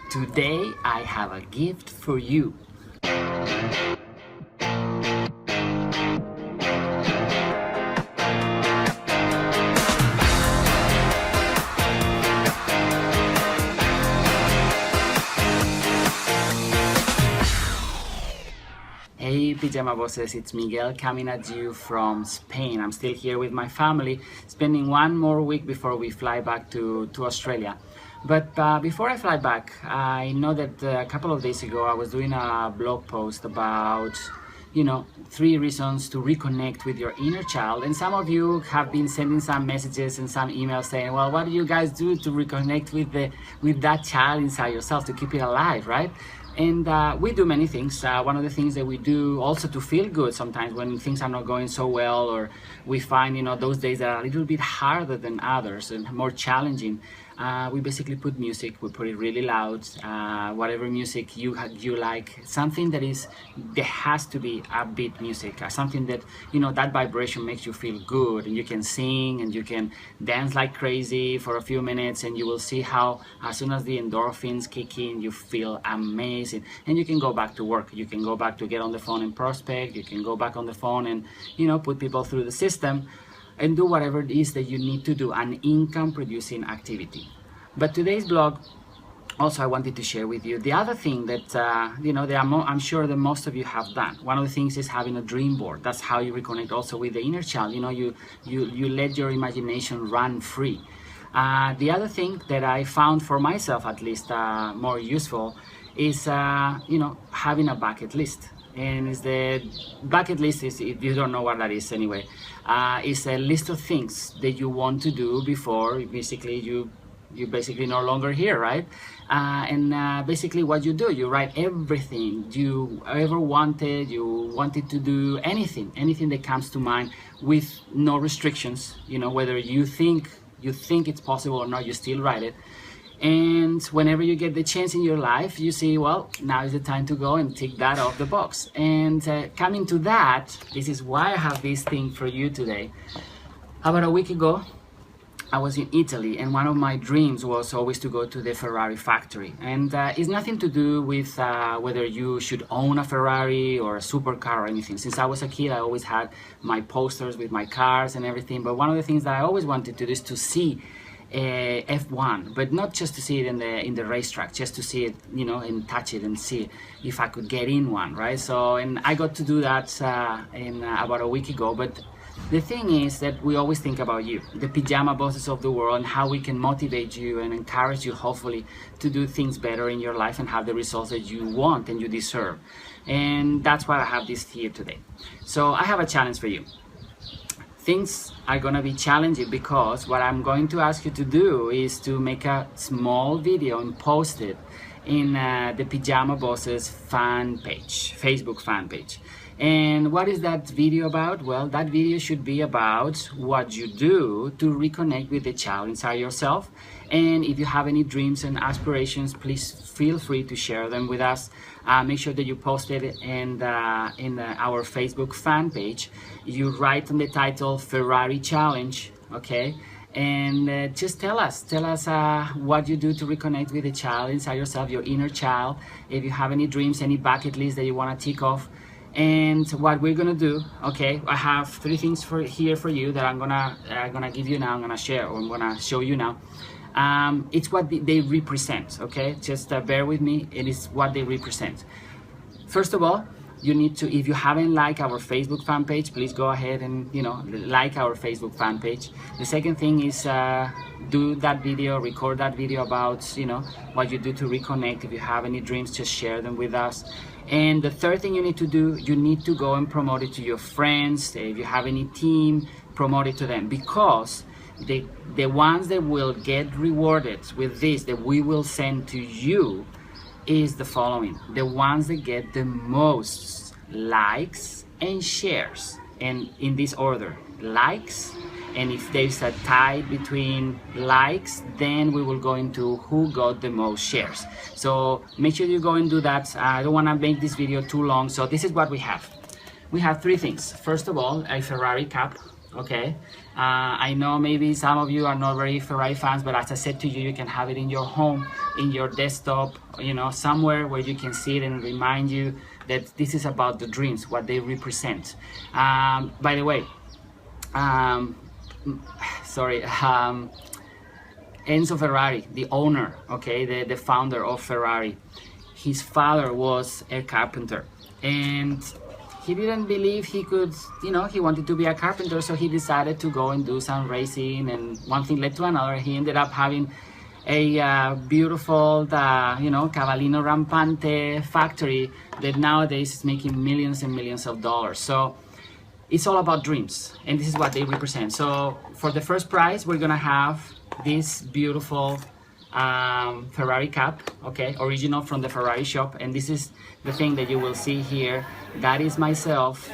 Today I have a gift for you. Hey Pajama Bosses, it's Miguel coming at you from Spain. I'm still here with my family, spending one more week before we fly back to Australia. But before I fly back, I know that a couple of days ago I was doing a blog post about 3 reasons to reconnect with your inner child, and some of you have been sending some messages and some emails saying, well, what do you guys do to reconnect with that child inside yourself, to keep it alive, right? And we do many things. One of the things that we do also to feel good sometimes when things are not going so well, or we find those days that are a little bit harder than others and more challenging, we basically put music. We put it really loud, whatever music you like, something that has to be upbeat music, something that that vibration makes you feel good, and you can sing and you can dance like crazy for a few minutes, and you will see how as soon as the endorphins kick in, you feel amazing, and you can go back to work. You can go back to get on the phone and prospect. You can go back on the phone and put people through the system and do whatever it is that you need to do, an income producing activity. But today's blog, also I wanted to share with you the other thing that I'm sure that most of you have done. One of the things is having a dream board. That's how you reconnect also with the inner child. You let your imagination run free. The other thing that I found for myself, at least, more useful is having a bucket list. And is the bucket list is, if you don't know what that is anyway, is a list of things that you want to do before basically you basically no longer here, right? Basically what you do, you write everything you ever wanted, you wanted to do, anything that comes to mind, with no restrictions. Whether you think it's possible or not, you still write it. And whenever you get the chance in your life, you see, well, now is the time to go and tick that off the box. And coming to that, this is why I have this thing for you today. About a week ago, I was in Italy, and one of my dreams was always to go to the Ferrari factory. And it's nothing to do with whether you should own a Ferrari or a supercar or anything. Since I was a kid, I always had my posters with my cars and everything. But one of the things that I always wanted to do is to see F1, but not just to see it in the racetrack, just to see it, and touch it and see if I could get in one, right? So, and I got to do that about a week ago. But the thing is that we always think about you, the pajama bosses of the world, and how we can motivate you and encourage you, hopefully, to do things better in your life and have the results that you want and you deserve. And that's why I have this here today. So I have a challenge for you. Things are gonna be challenging because what I'm going to ask you to do is to make a small video and post it in the Pajama Bosses fan page, Facebook fan page. And what is that video about? Well, that video should be about what you do to reconnect with the child inside yourself. And if you have any dreams and aspirations, please feel free to share them with us. Make sure that you post it in our Facebook fan page. You write on the title Ferrari Challenge, okay? And just tell us what you do to reconnect with the child inside yourself, your inner child. If you have any dreams, any bucket list that you want to tick off. And what we're gonna do, okay, I have 3 things here for you that I'm gonna give you now. I'm gonna share, or I'm gonna show you now. It's what they represent, okay? Just bear with me. It is what they represent. First of all, you need to, if you haven't liked our Facebook fan page, please go ahead and like our Facebook fan page. The second thing is do that video, record that video about what you do to reconnect. If you have any dreams, just share them with us. And the third thing you need to do, you need to go and promote it to your friends. If you have any team, promote it to them, because the ones that will get rewarded with this, that we will send to you, is the following: the ones that get the most likes and shares, and in this order: likes, and if there's a tie between likes, then we will go into who got the most shares. So make sure you go and do that. I don't want to make this video too long, so this is what we have. We have 3 things. First of all, a Ferrari cap, Okay, I know maybe some of you are not very Ferrari fans, but as I said to you, you can have it in your home, in your desktop, you know, somewhere where you can see it and remind you that this is about the dreams, what they represent. By the way, sorry, Enzo Ferrari, the owner, okay, the founder of Ferrari, his father was a carpenter, and he didn't believe he could, you know, he wanted to be a carpenter, so he decided to go and do some racing, and one thing led to another. He ended up having a beautiful, you know, Cavallino Rampante factory that nowadays is making millions and millions of dollars. So it's all about dreams, and this is what they represent. So for the first prize, we're gonna have this beautiful Ferrari cap, okay, original from the Ferrari shop, and this is the thing that you will see here. That is myself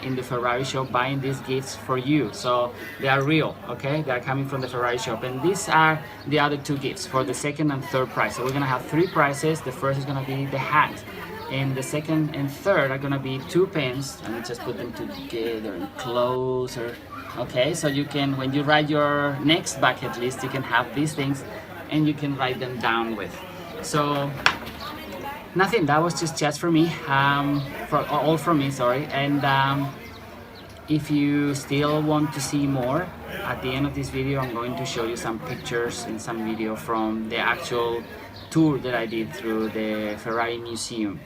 in the Ferrari shop buying these gifts for you. So they are real, okay, they are coming from the Ferrari shop, and these are the other two gifts for the second and third prize. So we're gonna have three prizes. The first is gonna be the hat, and the second and third are gonna be two pens. Let me just put them together and closer. Okay, so you can, when you write your next bucket list, you can have these things and you can write them down with. So nothing, that was just for me, all from me, sorry. And if you still want to see more, at the end of this video I'm going to show you some pictures and some video from the actual tour that I did through the Ferrari Museum.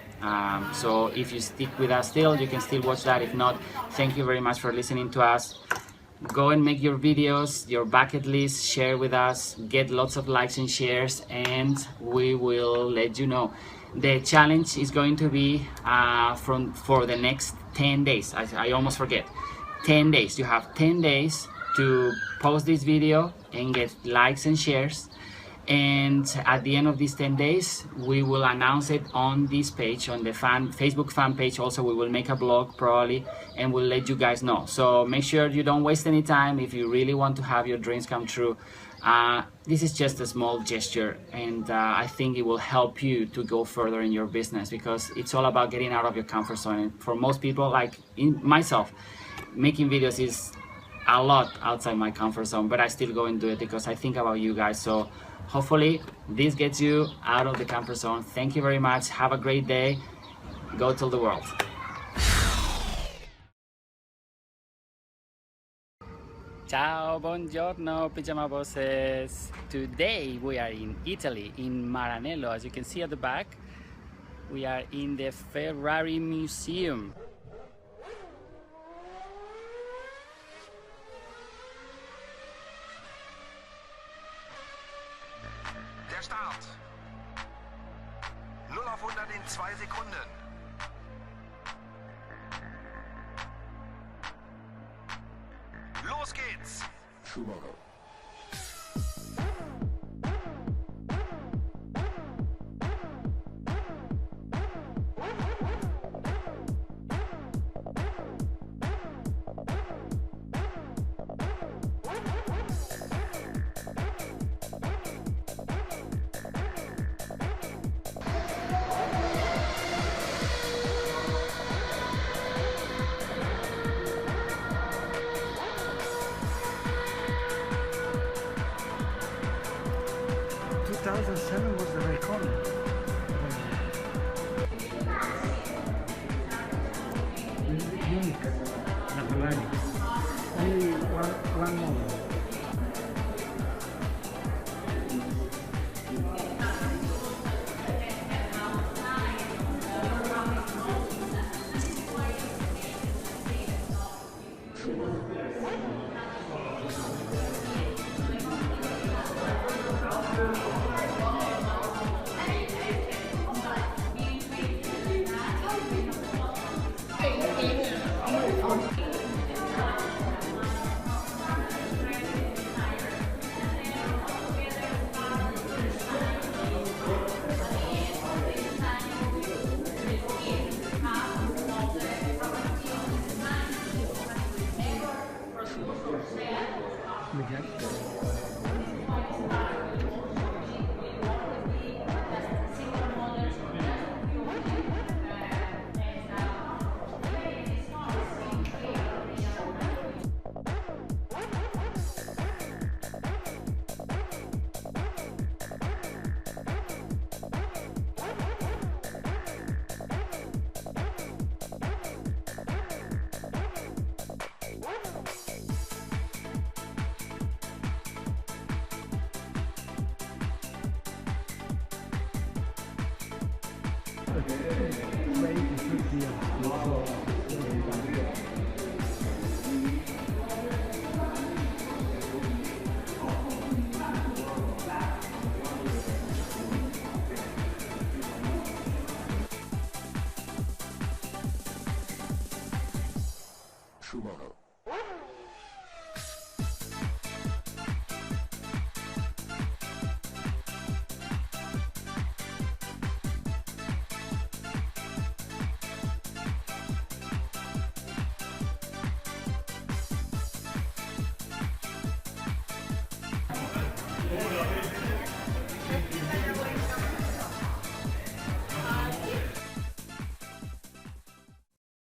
So if you stick with us still, you can still watch that. If not, thank you very much for listening to us. Go and make your videos, your bucket list, share with us, get lots of likes and shares, and we will let you know. The challenge is going to be for the next 10 days. I almost forget. 10 days. You have 10 days to post this video and get likes and shares. And at the end of these 10 days, we will announce it on this page, on the Facebook fan page. Also, we will make a blog probably, and we'll let you guys know. So make sure you don't waste any time if you really want to have your dreams come true. This is just a small gesture, and I think it will help you to go further in your business, because it's all about getting out of your comfort zone. And for most people, like myself, making videos is a lot outside my comfort zone, but I still go and do it because I think about you guys. So hopefully this gets you out of the comfort zone. Thank you very much. Have a great day. Go tell the world. Ciao, buongiorno, pajama bosses. Today we are in Italy, in Maranello. As you can see at the back, we are in the Ferrari Museum. Der Start. 0 auf 100 in 2 Sekunden. Los geht's.